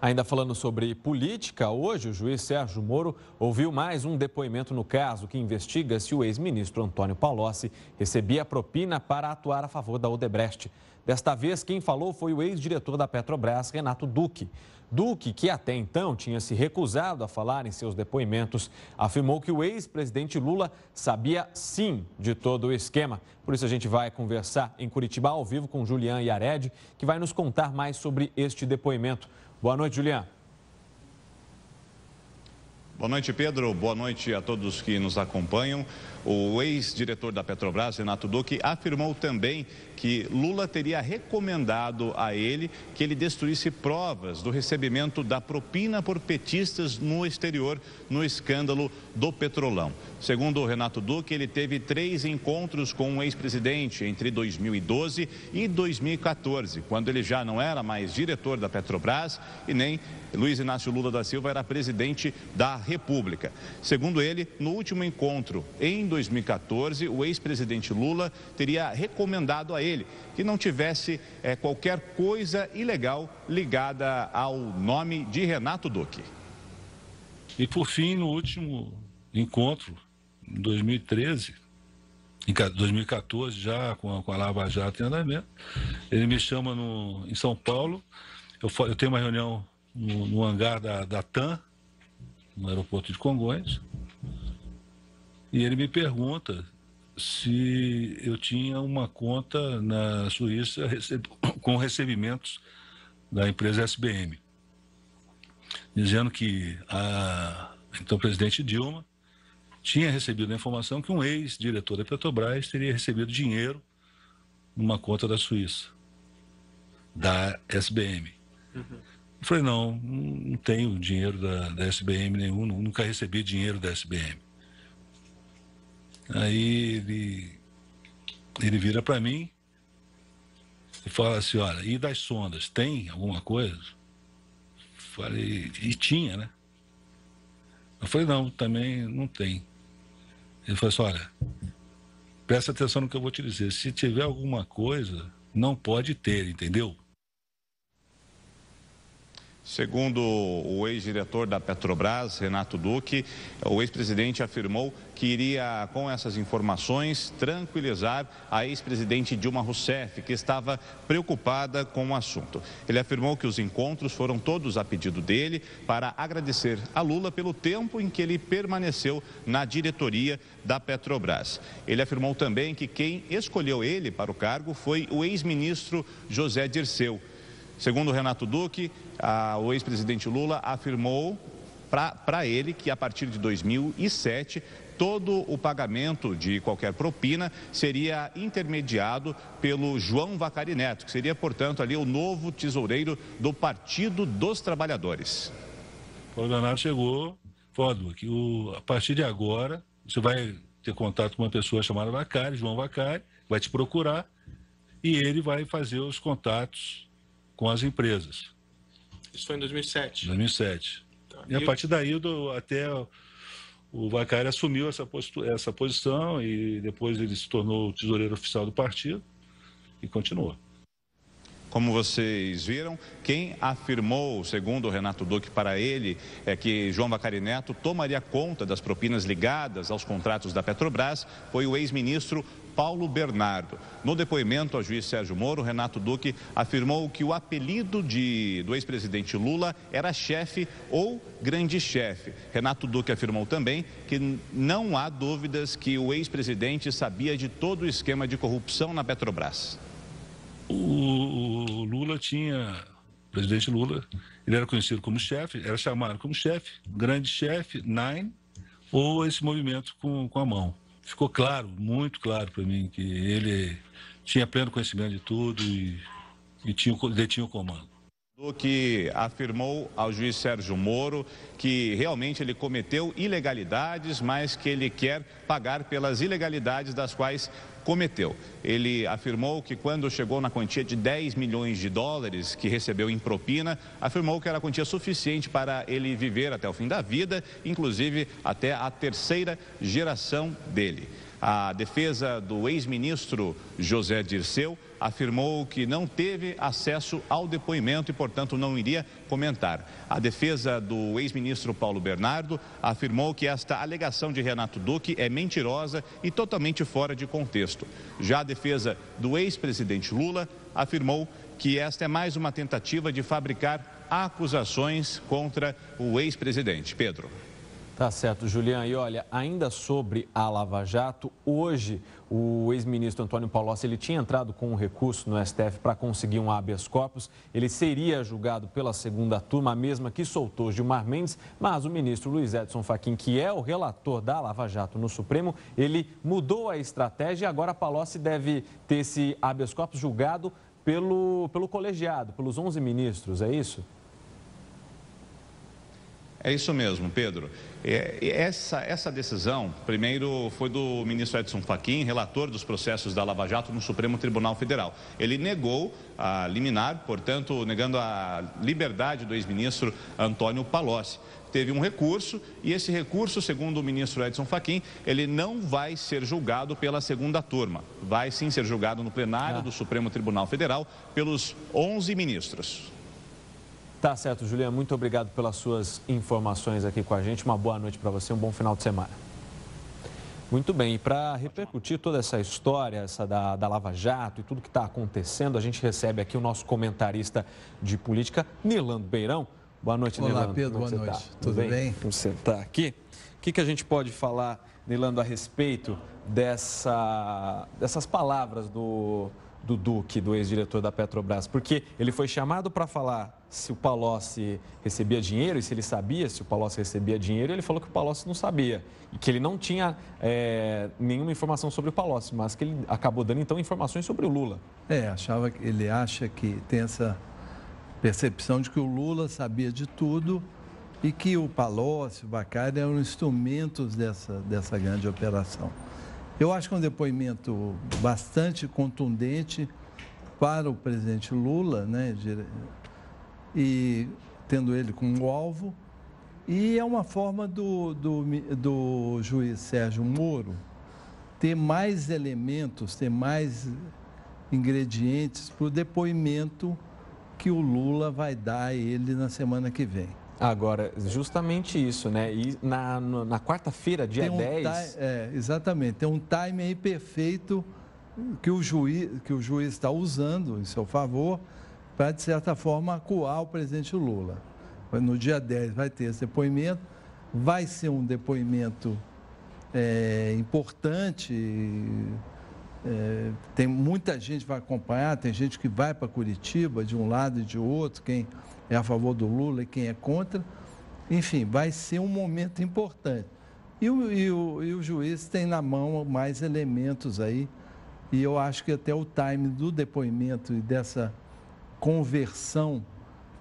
Ainda falando sobre política, hoje o juiz Sérgio Moro ouviu mais um depoimento no caso que investiga se o ex-ministro Antônio Palocci recebia propina para atuar a favor da Odebrecht. Desta vez, quem falou foi o ex-diretor da Petrobras, Renato Duque. Duque, que até então tinha se recusado a falar em seus depoimentos, afirmou que o ex-presidente Lula sabia sim de todo o esquema. Por isso a gente vai conversar em Curitiba ao vivo com Julian Yared, que vai nos contar mais sobre este depoimento. Boa noite, Julian. Boa noite, Pedro. Boa noite a todos que nos acompanham. O ex-diretor da Petrobras, Renato Duque, afirmou também que Lula teria recomendado a ele que ele destruísse provas do recebimento da propina por petistas no exterior, no escândalo do Petrolão. Segundo o Renato Duque, ele teve 3 encontros com o ex-presidente entre 2012 e 2014, quando ele já não era mais diretor da Petrobras e nem Luiz Inácio Lula da Silva era presidente da República. Segundo ele, no último encontro, em 2014, o ex-presidente Lula teria recomendado a ele que não tivesse qualquer coisa ilegal ligada ao nome de Renato Duque. E por fim, no último encontro, em 2013, em 2014, já com a Lava Jato em andamento, ele me chama em São Paulo, eu tenho uma reunião no hangar da TAM, no aeroporto de Congonhas, e ele me pergunta se eu tinha uma conta na Suíça com recebimentos da empresa SBM, dizendo que então presidente Dilma tinha recebido a informação que um ex-diretor da Petrobras teria recebido dinheiro numa conta da Suíça, da SBM. Eu falei, não tenho dinheiro da SBM nenhum, nunca recebi dinheiro da SBM. Aí ele vira para mim e fala assim, olha, e das sondas, tem alguma coisa? Falei, e tinha, né? Eu falei, não, também não tem. Ele falou assim, olha, presta atenção no que eu vou te dizer, se tiver alguma coisa, não pode ter, entendeu? Segundo o ex-diretor da Petrobras, Renato Duque, o ex-presidente afirmou que iria, com essas informações, tranquilizar a ex-presidente Dilma Rousseff, que estava preocupada com o assunto. Ele afirmou que os encontros foram todos a pedido dele para agradecer a Lula pelo tempo em que ele permaneceu na diretoria da Petrobras. Ele afirmou também que quem escolheu ele para o cargo foi o ex-ministro José Dirceu. Segundo Renato Duque, o ex-presidente Lula afirmou para ele que a partir de 2007, todo o pagamento de qualquer propina seria intermediado pelo João Vacari Neto, que seria, portanto, ali o novo tesoureiro do Partido dos Trabalhadores. O Paulo Leonardo chegou, falou, Duque, a partir de agora, você vai ter contato com uma pessoa chamada Vacari, João Vacari, vai te procurar e ele vai fazer os contatos com as empresas. Isso foi em 2007? 2007. Tá. E a partir daí, até o Vacari assumiu essa posição e depois ele se tornou o tesoureiro oficial do partido e continuou. Como vocês viram, quem afirmou, segundo o Renato Duque, para ele, é que João Vacari Neto tomaria conta das propinas ligadas aos contratos da Petrobras, foi o ex-ministro Paulo Bernardo. No depoimento ao juiz Sérgio Moro, Renato Duque afirmou que o apelido do ex-presidente Lula era chefe ou grande chefe. Renato Duque afirmou também que não há dúvidas que o ex-presidente sabia de todo o esquema de corrupção na Petrobras. O Lula o presidente Lula, ele era conhecido como chefe, era chamado como chefe, grande chefe, Nine, ou esse movimento com a mão. Ficou claro, muito claro para mim, que ele tinha pleno conhecimento de tudo e detinha o comando. Que afirmou ao juiz Sérgio Moro que realmente ele cometeu ilegalidades, mas que ele quer pagar pelas ilegalidades das quais cometeu. Ele afirmou que quando chegou na quantia de 10 milhões de dólares que recebeu em propina, afirmou que era a quantia suficiente para ele viver até o fim da vida, inclusive até a terceira geração dele. A defesa do ex-ministro José Dirceu afirmou que não teve acesso ao depoimento e, portanto, não iria comentar. A defesa do ex-ministro Paulo Bernardo afirmou que esta alegação de Renato Duque é mentirosa e totalmente fora de contexto. Já a defesa do ex-presidente Lula afirmou que esta é mais uma tentativa de fabricar acusações contra o ex-presidente. Pedro. Tá certo, Julian. E olha, ainda sobre a Lava Jato, hoje o ex-ministro Antônio Palocci, ele tinha entrado com um recurso no STF para conseguir um habeas corpus. Ele seria julgado pela segunda turma, a mesma que soltou Gilmar Mendes, mas o ministro Luiz Edson Fachin, que é o relator da Lava Jato no Supremo, ele mudou a estratégia e agora Palocci deve ter esse habeas corpus julgado pelo colegiado, pelos 11 ministros, é isso? É isso mesmo, Pedro. Essa decisão, primeiro, foi do ministro Edson Fachin, relator dos processos da Lava Jato no Supremo Tribunal Federal. Ele negou a liminar, portanto, negando a liberdade do ex-ministro Antônio Palocci. Teve um recurso e esse recurso, segundo o ministro Edson Fachin, ele não vai ser julgado pela segunda turma. Vai sim ser julgado no plenário do Supremo Tribunal Federal pelos 11 ministros. Tá certo, Juliana. Muito obrigado pelas suas informações aqui com a gente. Uma boa noite para você, um bom final de semana. Muito bem, e para repercutir toda essa história, essa da Lava Jato e tudo que está acontecendo, a gente recebe aqui o nosso comentarista de política, Nilando Beirão. Boa noite, Nilando. Olá, Pedro, boa noite. Tudo bem? Vamos sentar aqui. O que a gente pode falar, Nilando, a respeito dessas palavras do Duque, do ex-diretor da Petrobras? Porque ele foi chamado para falar se o Palocci recebia dinheiro e se ele sabia se o Palocci recebia dinheiro, ele falou que o Palocci não sabia e que ele não tinha nenhuma informação sobre o Palocci, mas que ele acabou dando, então, informações sobre o Lula. Ele acha que tem essa percepção de que o Lula sabia de tudo e que o Palocci, o Bacari eram instrumentos dessa grande operação. Eu acho que é um depoimento bastante contundente para o presidente Lula, né, e tendo ele como alvo, e é uma forma do juiz Sérgio Moro ter mais elementos, ter mais ingredientes para o depoimento que o Lula vai dar a ele na semana que vem. Agora, justamente isso, né? E na quarta-feira, dia 10... exatamente. Tem um time aí perfeito que o juiz está usando em seu favor para, de certa forma, acuar o presidente Lula. No dia 10 vai ter esse depoimento, vai ser um depoimento importante, tem muita gente que vai acompanhar, tem gente que vai para Curitiba, de um lado e de outro, quem é a favor do Lula e quem é contra. Enfim, vai ser um momento importante. E o juiz tem na mão mais elementos aí, e eu acho que até o time do depoimento e dessa conversão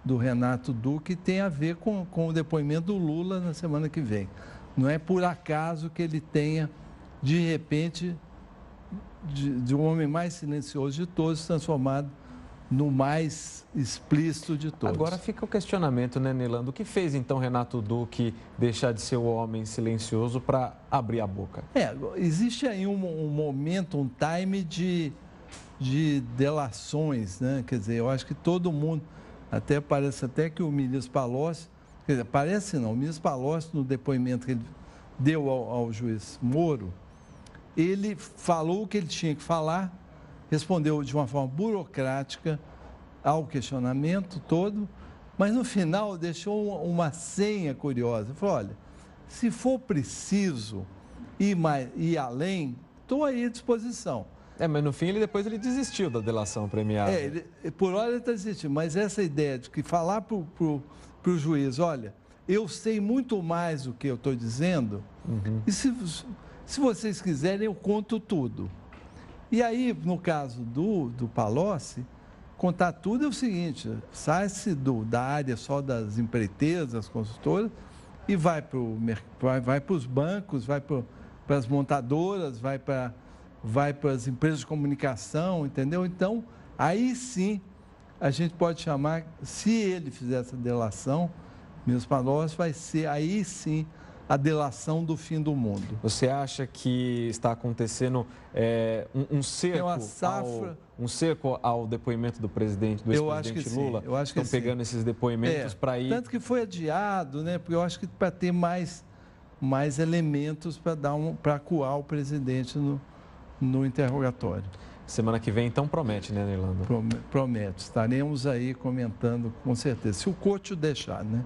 do Renato Duque tem a ver com o depoimento do Lula na semana que vem. Não é por acaso que ele tenha, de repente, de um homem mais silencioso de todos, transformado no mais explícito de todos. Agora fica o questionamento, né, Nilando? O que fez, então, Renato Duque deixar de ser o homem silencioso para abrir a boca? Existe aí um momento, um time de delações, né? Quer dizer, eu acho que todo mundo, parece até que o ministro Palocci, quer dizer, parece não, o ministro Palocci, no depoimento que ele deu ao juiz Moro, ele falou o que ele tinha que falar, respondeu de uma forma burocrática ao questionamento todo, mas no final deixou uma senha curiosa. Falou, olha, se for preciso ir além, estou aí à disposição. Mas no fim, depois ele desistiu da delação premiada. Por hora ele está desistindo, mas essa ideia de que falar para o juiz, olha, eu sei muito mais do que eu estou dizendo, e se vocês quiserem, eu conto tudo. E aí, no caso do Palocci, contar tudo é o seguinte, sai-se da área só das empreiteiras, das consultoras, e vai para os bancos, vai para as montadoras, vai para as empresas de comunicação, entendeu? Então, aí sim, a gente pode chamar, se ele fizer essa delação, ministro Palocci, vai ser aí sim a delação do fim do mundo. Você acha que está acontecendo um cerco ao depoimento do presidente, do ex-presidente Lula? Eu acho que estão pegando esses depoimentos para ir... Tanto que foi adiado, né? Porque eu acho que para ter mais elementos para acuar o presidente no interrogatório. Semana que vem, então, promete, né, Nerlando? Promete. Estaremos aí comentando, com certeza. Se o Couto deixar, né?